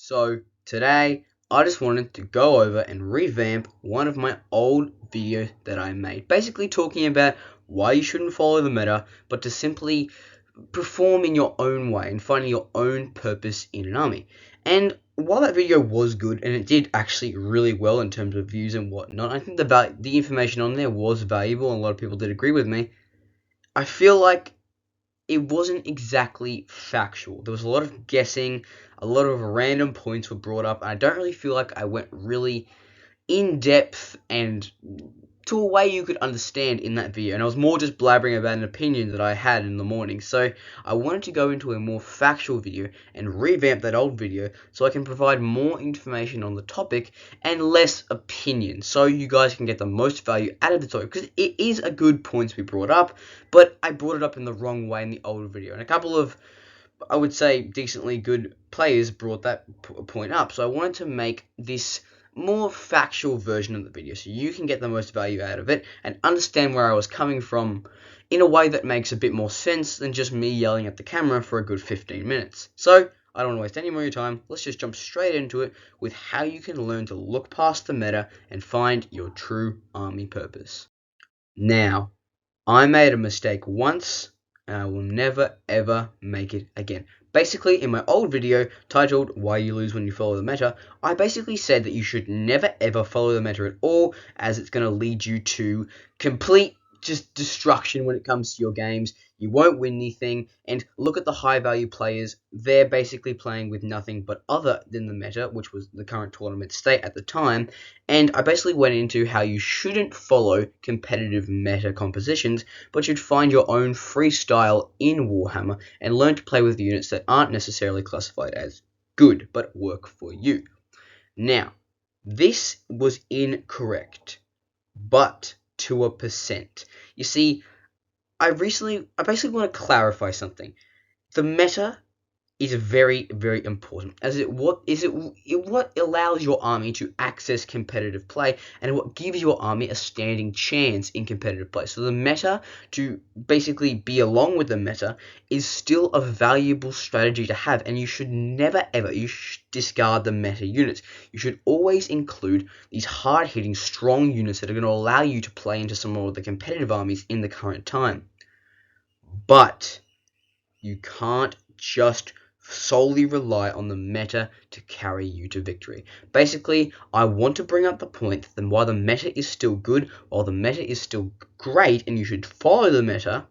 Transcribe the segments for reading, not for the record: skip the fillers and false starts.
So today I just wanted to go over and revamp one of my old videos that I made, basically talking about why you shouldn't follow the meta, but to simply perform in your own way and finding your own purpose in an army. And while that video was good and it did actually really well in terms of views and whatnot, I think the information on there was valuable and a lot of people did agree with me. I feel like it wasn't exactly factual. There was a lot of guessing, a lot of random points were brought up, and I don't really feel like I went really in depth and to a way you could understand in that video, and I was more just blabbering about an opinion that I had in the morning. So I wanted to go into a more factual video and revamp that old video so I can provide more information on the topic and less opinion, so you guys can get the most value out of the topic, because it is a good point to be brought up, but I brought it up in the wrong way in the old video, and a couple of, I would say, decently good players brought that point up. So I wanted to make this more factual version of the video so you can get the most value out of it and understand where I was coming from in a way that makes a bit more sense than just me yelling at the camera for a good 15 minutes. So I don't want to waste any more of your time. Let's just jump straight into it with how you can learn to look past the meta and find your true army purpose. Now, I made a mistake once, and I will never ever make it again. Basically, in my old video titled Why You Lose When You Follow the Meta, I basically said that you should never ever follow the meta at all, as it's going to lead you to complete just destruction when it comes to your games. You won't win anything, and look at the high value players. They're basically playing with nothing but other than the meta, which was the current tournament state at the time. And I basically went into how you shouldn't follow competitive meta compositions, but should find your own freestyle in Warhammer and learn to play with units that aren't necessarily classified as good, but work for you. Now, this was incorrect, but to a percent. You see, I basically want to clarify something. The meta is very, very important, as what allows your army to access competitive play, and what gives your army a standing chance in competitive play. So the meta, to basically be along with the meta, is still a valuable strategy to have, and you should never ever discard the meta units. You should always include these hard-hitting, strong units that are going to allow you to play into some more of the competitive armies in the current time. But you can't just solely rely on the meta to carry you to victory. Basically, I want to bring up the point that while the meta is still good, while the meta is still great, and you should follow the meta,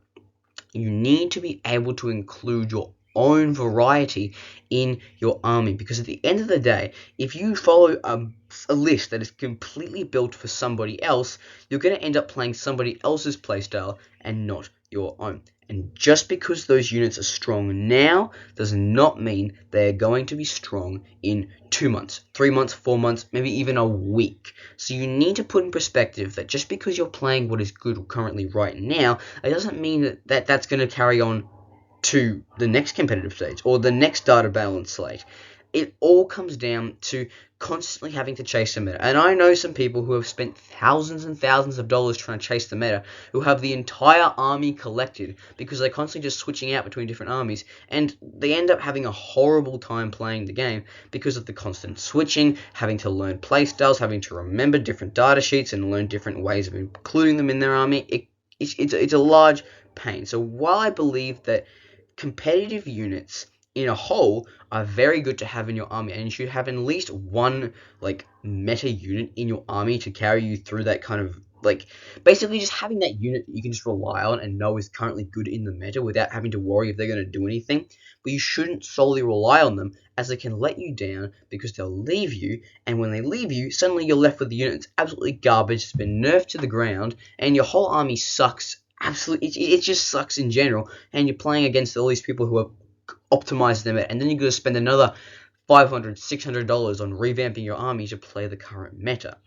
you need to be able to include your own variety in your army, because at the end of the day, if you follow a list that is completely built for somebody else, you're going to end up playing somebody else's playstyle and not your own. And just because those units are strong now does not mean they're going to be strong in 2 months, 3 months, 4 months, maybe even a week. So you need to put in perspective that just because you're playing what is good currently right now, it doesn't mean that that's going to carry on to the next competitive stage or the next data balance slate. It all comes down to constantly having to chase the meta. And I know some people who have spent thousands and thousands of dollars trying to chase the meta, who have the entire army collected because they're constantly just switching out between different armies, and they end up having a horrible time playing the game because of the constant switching, having to learn playstyles, having to remember different data sheets and learn different ways of including them in their army. It's a large pain. So while I believe that competitive units in a whole are very good to have in your army, and you should have at least one meta unit in your army to carry you through that kind of basically just having that unit that you can just rely on and know is currently good in the meta without having to worry if they're going to do anything. But you shouldn't solely rely on them, as they can let you down because they'll leave you, and when they leave you, suddenly you're left with the unit that's absolutely garbage, it's been nerfed to the ground, and your whole army sucks. Absolutely, it just sucks in general, and you're playing against all these people who are optimized them, and then you're going to spend another $500, $600 on revamping your army to play the current meta.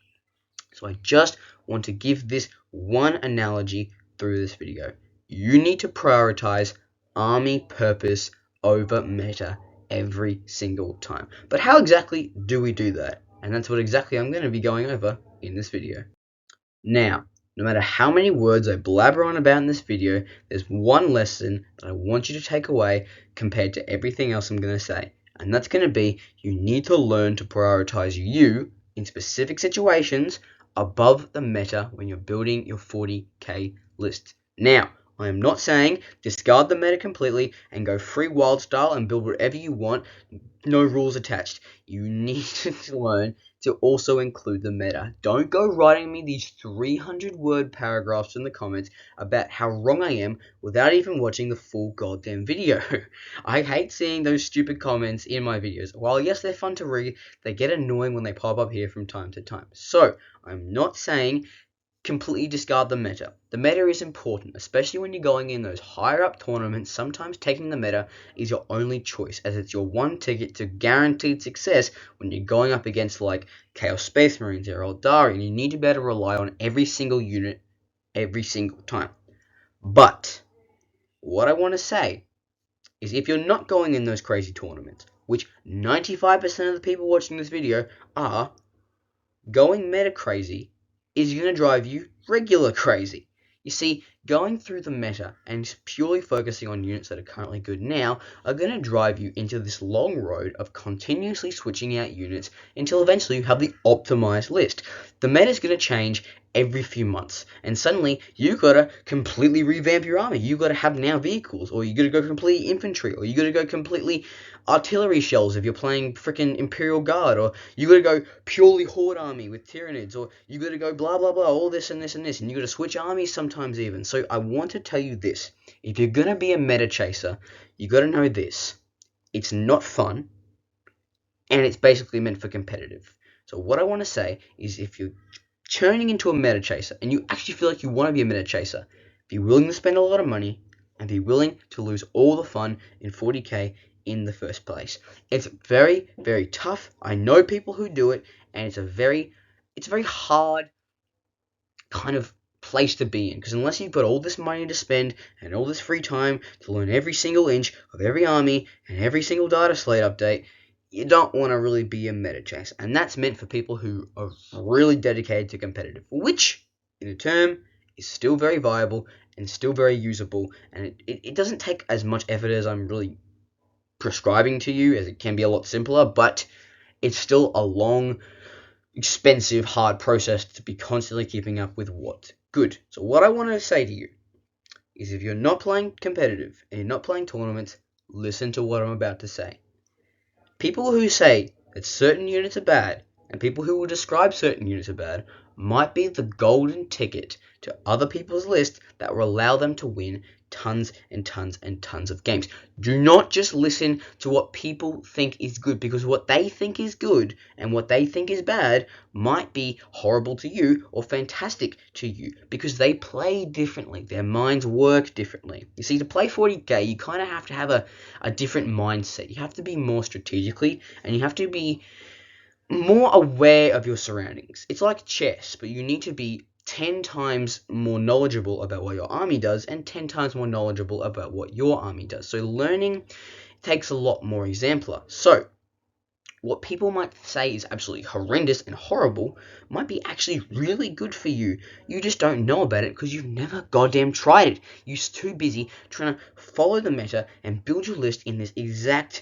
So I just want to give this one analogy through this video. You need to prioritize army purpose over meta every single time. But how exactly do we do that? And that's what exactly I'm going to be going over in this video. Now, no matter how many words I blabber on about in this video, there's one lesson that I want you to take away compared to everything else I'm going to say. And that's going to be you need to learn to prioritize you in specific situations above the meta when you're building your 40k list. Now, I am not saying discard the meta completely and go free wild style and build whatever you want, no rules attached. You need to learn to also include the meta. Don't go writing me these 300-word paragraphs in the comments about how wrong I am without even watching the full goddamn video. I hate seeing those stupid comments in my videos. While yes, they're fun to read, they get annoying when they pop up here from time to time. So, I'm not saying completely discard the meta. The meta is important, especially when you're going in those higher up tournaments. Sometimes taking the meta is your only choice, as it's your one ticket to guaranteed success when you're going up against like Chaos Space Marines or Eldari, and you need to be able to rely on every single unit every single time. But what I want to say is if you're not going in those crazy tournaments, which 95% of the people watching this video are, going meta crazy is going to drive you regular crazy. You see, going through the meta and purely focusing on units that are currently good now are going to drive you into this long road of continuously switching out units until eventually you have the optimized list. The meta is going to change every few months, and suddenly you got to completely revamp your army. You got to have now vehicles, or you got to go completely infantry, or you got to go completely artillery shells if you're playing freaking Imperial Guard, or you got to go purely Horde army with Tyranids, or you got to go blah blah blah, all this and this and this, and you got to switch armies sometimes even. So I want to tell you this: if you're gonna be a meta chaser, you got to know this: it's not fun, and it's basically meant for competitive. So what I want to say is, if you're turning into a meta chaser and you actually feel like you want to be a meta chaser, be willing to spend a lot of money and be willing to lose all the fun in 40k in the first place. It's very, very tough. I know people who do it, and it's a very hard kind of place to be in, because unless you've got all this money to spend and all this free time to learn every single inch of every army and every single data slate update, you don't want to really be a meta chaser. And that's meant for people who are really dedicated to competitive, which in a term is still very viable and still very usable, and it doesn't take as much effort as I'm really prescribing to you, as it can be a lot simpler, but it's still a long, expensive, hard process to be constantly keeping up with what's good. So what I want to say to you is, if you're not playing competitive and you're not playing tournaments, listen to what I'm about to say. People who say that certain units are bad, and people who will describe certain units are bad, might be the golden ticket to other people's lists that will allow them to win tons and tons and tons of games. Do not just listen to what people think is good, because what they think is good and what they think is bad might be horrible to you or fantastic to you, because they play differently. Their minds work differently. You see, to play 40k, you kind of have to have a different mindset. You have to be more strategically, and you have to be more aware of your surroundings. It's like chess, but you need to be 10 times more knowledgeable about what your army does and 10 times more knowledgeable about what your army does. So learning takes a lot more exemplar. So what people might say is absolutely horrendous and horrible might be actually really good for you. You just don't know about it because you've never goddamn tried it. You're too busy trying to follow the meta and build your list in this exact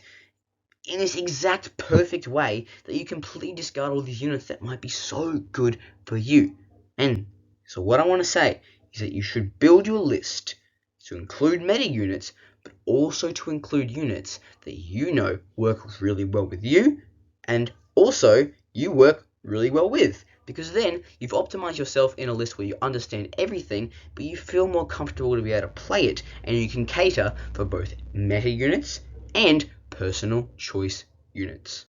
perfect way that you completely discard all these units that might be so good for you. And so what I want to say is that you should build your list to include meta units, but also to include units that you know work really well with you, and also you work really well with. Because then you've optimized yourself in a list where you understand everything, but you feel more comfortable to be able to play it, and you can cater for both meta units and personal choice units.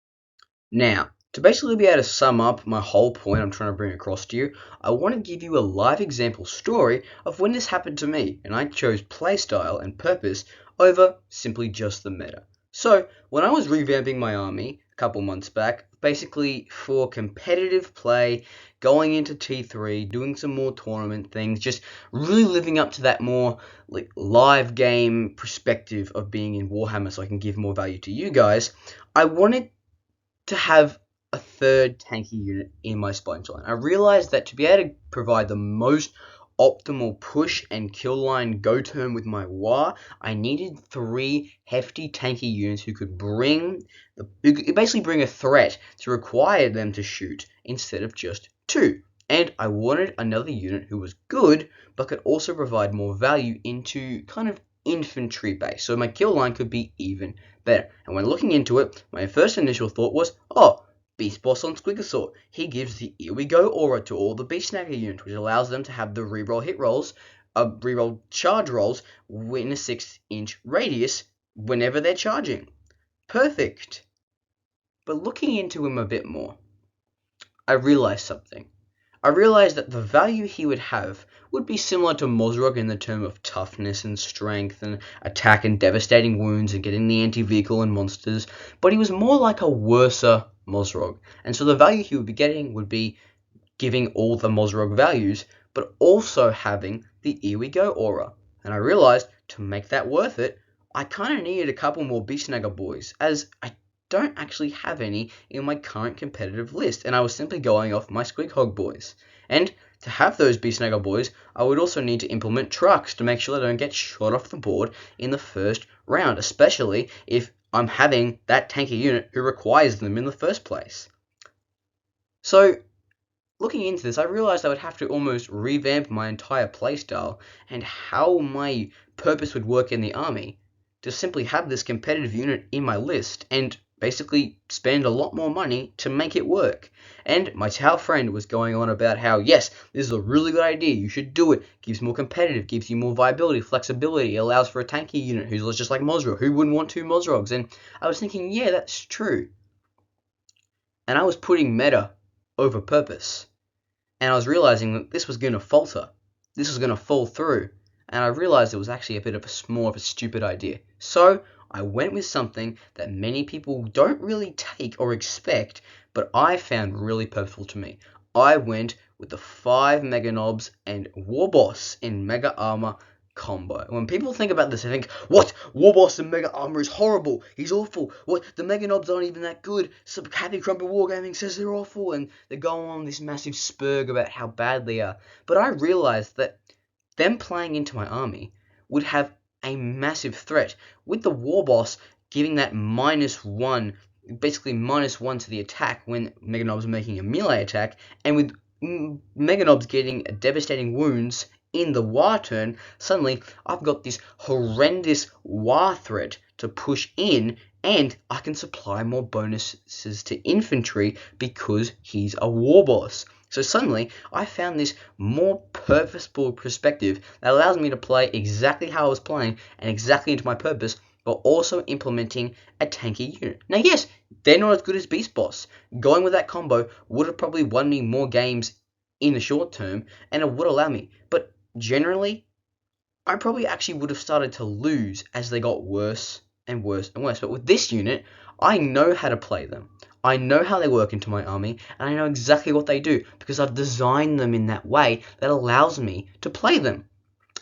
Now, to basically be able to sum up my whole point I'm trying to bring across to you, I want to give you a live example story of when this happened to me, and I chose playstyle and purpose over simply just the meta. So, when I was revamping my army a couple months back, basically for competitive play, going into T3, doing some more tournament things, just really living up to that more like live game perspective of being in Warhammer so I can give more value to you guys, I wanted to have a third tanky unit in my Spine line. I realized that to be able to provide the most optimal push and kill line go turn with my War, I needed 3 hefty tanky units who could basically bring a threat to require them to shoot instead of just 2. And I wanted another unit who was good, but could also provide more value into kind of infantry base, so my kill line could be even better. And when looking into it, my first initial thought was, oh, Beast Boss on Squigosaur. He gives the Here We Go aura to all the Beast Snagger units, which allows them to have the reroll hit rolls, reroll charge rolls in a 6-inch radius whenever they're charging. Perfect. But looking into him a bit more, I realized something. I realized that the value he would have would be similar to Mozrog in the term of toughness and strength and attack and devastating wounds and getting the anti-vehicle and monsters, but he was more like a worser Mozrog, and so the value he would be getting would be giving all the Mozrog values, but also having the Here We Go aura. And I realized, to make that worth it, I kind of needed a couple more Beast Snagger boys, as I don't actually have any in my current competitive list, and I was simply going off my Squighog boys. And to have those Beast Snagger boys, I would also need to implement trucks to make sure they don't get shot off the board in the first round, especially if I'm having that tanky unit who requires them in the first place. So, looking into this, I realized I would have to almost revamp my entire playstyle and how my purpose would work in the army to simply have this competitive unit in my list and basically spend a lot more money to make it work. And my Tau friend was going on about how, yes, this is a really good idea, you should do it, gives more competitive, gives you more viability, flexibility, allows for a tanky unit who's just like Mozrog. Who wouldn't want 2 Mozrogs? And I was thinking, yeah, that's true. And I was putting meta over purpose. And I was realizing that this was going to falter. This was going to fall through. And I realized it was actually a bit of more of a stupid idea. So I went with something that many people don't really take or expect, but I found really purposeful to me. I went with the 5 Mega Knobs and Warboss in Mega Armor combo. When people think about this, they think, what? Warboss and Mega Armor is horrible. He's awful. What? The Mega Knobs aren't even that good. So Happy Crumpet Wargaming says they're awful, and they go on this massive spurg about how bad they are. But I realized that them playing into my army would have a massive threat, with the Warboss giving that -1, basically -1 to the attack when Mega Knobs are making a melee attack, and with Mega Knobs getting devastating wounds in the War turn, suddenly I've got this horrendous War threat to push in, and I can supply more bonuses to infantry because he's a Warboss. So suddenly, I found this more purposeful perspective that allows me to play exactly how I was playing and exactly into my purpose, but also implementing a tanky unit. Now yes, they're not as good as Beast Boss. Going with that combo would have probably won me more games in the short term, and it would allow me. But generally, I probably actually would have started to lose as they got worse and worse and worse. But with this unit, I know how to play them. I know how they work into my army, and I know exactly what they do, because I've designed them in that way that allows me to play them.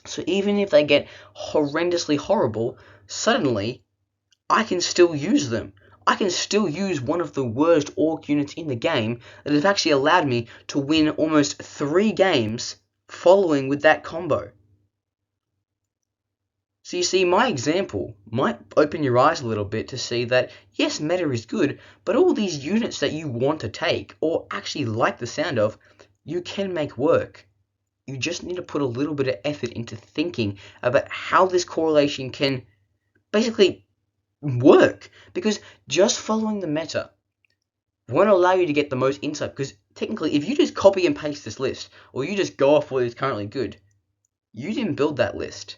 So even if they get horrendously horrible, suddenly, I can still use them. I can still use one of the worst Orc units in the game that have actually allowed me to win almost 3 games following with that combo. So you see, my example might open your eyes a little bit to see that, yes, meta is good, but all these units that you want to take, or actually like the sound of, you can make work. You just need to put a little bit of effort into thinking about how this correlation can basically work. Because just following the meta won't allow you to get the most insight, because technically, if you just copy and paste this list, or you just go off what is currently good, you didn't build that list.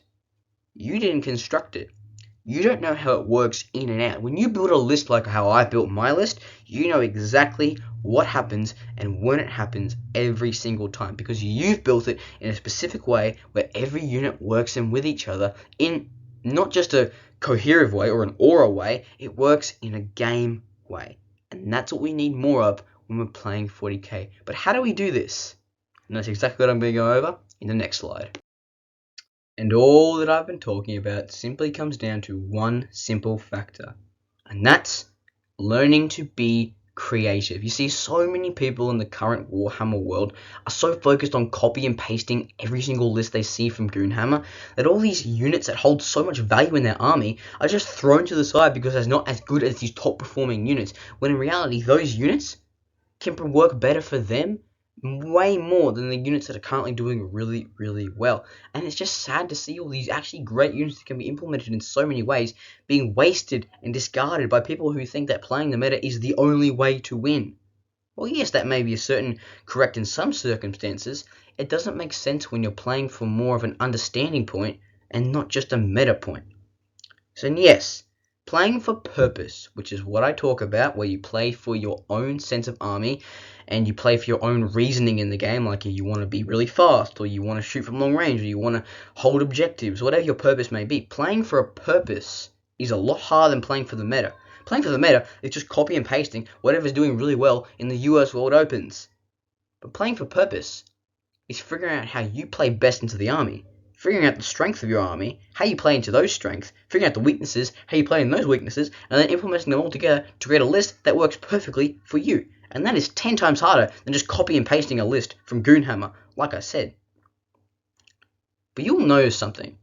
You didn't construct it. You don't know how it works in and out. When you build a list like how I built my list, you know exactly what happens and when it happens every single time, because you've built it in a specific way where every unit works in with each other in not just a cohesive way or an aura way, it works in a game way. And that's what we need more of when we're playing 40k. But how do we do this? And that's exactly what I'm going to go over in the next slide. And all that I've been talking about simply comes down to one simple factor, and that's learning to be creative. You see, so many people in the current Warhammer world are so focused on copy and pasting every single list they see from Goonhammer that all these units that hold so much value in their army are just thrown to the side because they're not as good as these top performing units, when in reality those units can work better for them way more than the units that are currently doing really, really well. And it's just sad to see all these actually great units that can be implemented in so many ways being wasted and discarded by people who think that playing the meta is the only way to win. Well, yes, that may be correct in some circumstances. It doesn't make sense when you're playing for more of an understanding point and not just a meta point. So yes, playing for purpose, which is what I talk about, where you play for your own sense of army and you play for your own reasoning in the game, like you want to be really fast, or you want to shoot from long range, or you want to hold objectives, whatever your purpose may be. Playing for a purpose is a lot harder than playing for the meta. Playing for the meta is just copy and pasting whatever's doing really well in the US World Opens. But playing for purpose is figuring out how you play best into the army, figuring out the strength of your army, how you play into those strengths, figuring out the weaknesses, how you play in those weaknesses, and then implementing them all together to create a list that works perfectly for you. And that is 10 times harder than just copy and pasting a list from Goonhammer, like I said. But you'll notice something.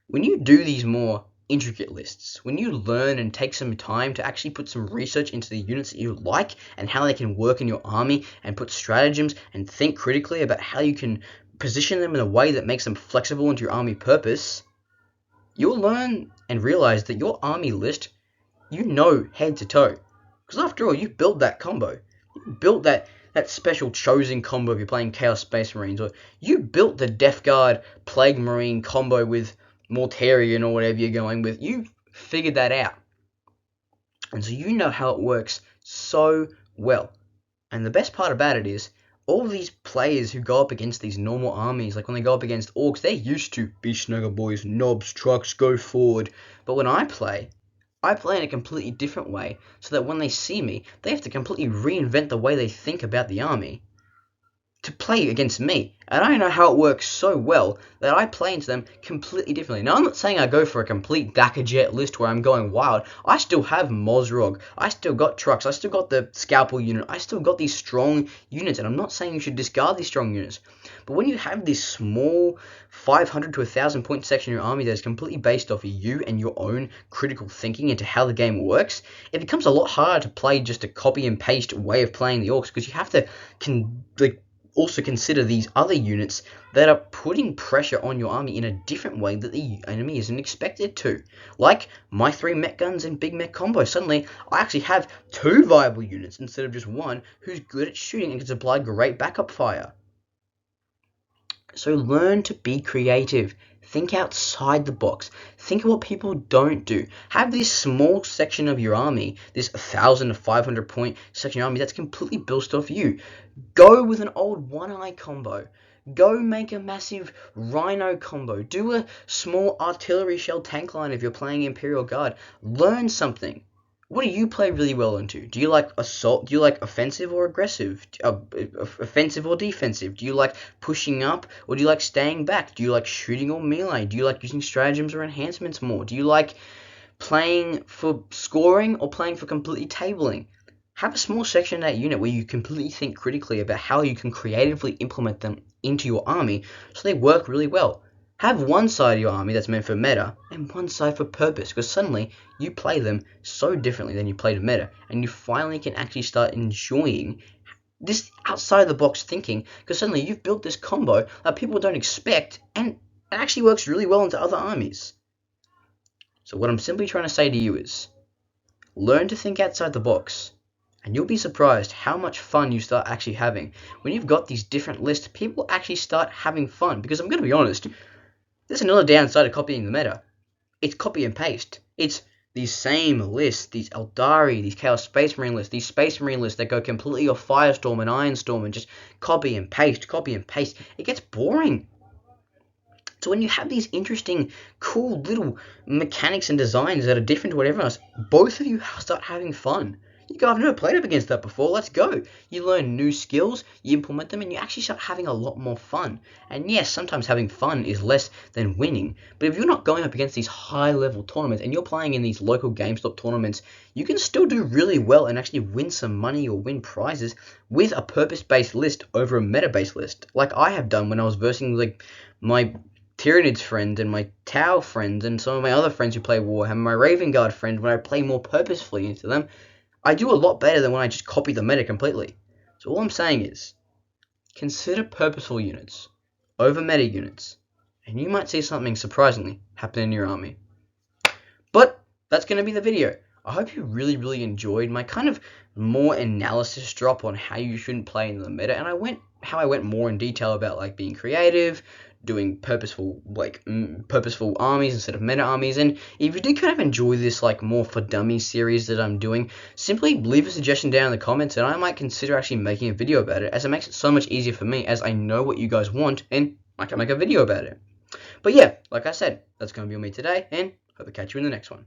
When you do these more intricate lists, when you learn and take some time to actually put some research into the units that you like and how they can work in your army, and put stratagems and think critically about how you can position them in a way that makes them flexible into your army purpose, you'll learn and realize that your army list, you know head to toe. Because after all, you built that combo. You built that special chosen combo if you're playing Chaos Space Marines, or you built the Death Guard Plague Marine combo with Mortarion or whatever you're going with. You figured that out. And so you know how it works so well. And the best part about it is, all these players who go up against these normal armies, like when they go up against orcs, they're used to Beastnugger boys, knobs, trucks, go forward. But when I play in a completely different way, so that when they see me, they have to completely reinvent the way they think about the army to play against me. And I know how it works so well that I play into them completely differently. Now, I'm not saying I go for a complete Dakajet list where I'm going wild. I still have Mozrog. I still got trucks. I still got the Scalpel unit. I still got these strong units. And I'm not saying you should discard these strong units. But when you have this small 500 to 1,000 point section in your army that is completely based off of you and your own critical thinking into how the game works, it becomes a lot harder to play just a copy and paste way of playing the orcs, because you have to also consider these other units that are putting pressure on your army in a different way that the enemy isn't expected to. Like my 3 mech guns and big mech combo. Suddenly, I actually have 2 viable units instead of just 1 who's good at shooting and can supply great backup fire. So learn to be creative. Think outside the box. Think of what people don't do. Have this small section of your army, this 1,000 to 500 point section of your army that's completely built off you. Go with an old one-eye combo. Go make a massive Rhino combo. Do a small artillery shell tank line if you're playing Imperial Guard. Learn something. What do you play really well into? Do you like assault? Do you like offensive or aggressive? Offensive or defensive? Do you like pushing up or do you like staying back? Do you like shooting or melee? Do you like using stratagems or enhancements more? Do you like playing for scoring or playing for completely tabling? Have a small section of that unit where you completely think critically about how you can creatively implement them into your army so they work really well. Have one side of your army that's meant for meta and one side for purpose, because suddenly you play them so differently than you played a meta, and you finally can actually start enjoying this outside of the box thinking, because suddenly you've built this combo that people don't expect, and it actually works really well into other armies. So what I'm simply trying to say to you is, learn to think outside the box, and you'll be surprised how much fun you start actually having. When you've got these different lists, people actually start having fun, because I'm going to be honest, there's another downside of copying the meta. It's copy and paste. It's these same lists, these Eldari, these Chaos Space Marine lists, these Space Marine lists that go completely off Firestorm and Ironstorm and just copy and paste, copy and paste. It gets boring. So when you have these interesting, cool little mechanics and designs that are different to what everyone else, both of you start having fun. You go, I've never played up against that before, let's go. You learn new skills, you implement them, and you actually start having a lot more fun. And yes, sometimes having fun is less than winning, but if you're not going up against these high-level tournaments and you're playing in these local GameStop tournaments, you can still do really well and actually win some money or win prizes with a purpose-based list over a meta-based list, like I have done when I was versing like my Tyranids friend and my Tau friends and some of my other friends who play Warhammer, my Raven Guard friend, when I play more purposefully into them. I do a lot better than when I just copy the meta completely. So all I'm saying is, consider purposeful units over meta units, and you might see something surprisingly happen in your army. But that's going to be the video. I hope you really enjoyed my kind of more analysis drop on how you shouldn't play in the meta, and how I went more in detail about like being creative, doing purposeful armies instead of meta armies. And if you did kind of enjoy this like more for dummies series that I'm doing, simply leave a suggestion down in the comments and I might consider actually making a video about it, as it makes it so much easier for me as I know what you guys want and I can make a video about it. But yeah, like I said, that's going to be on me today, and hope to catch you in the next one.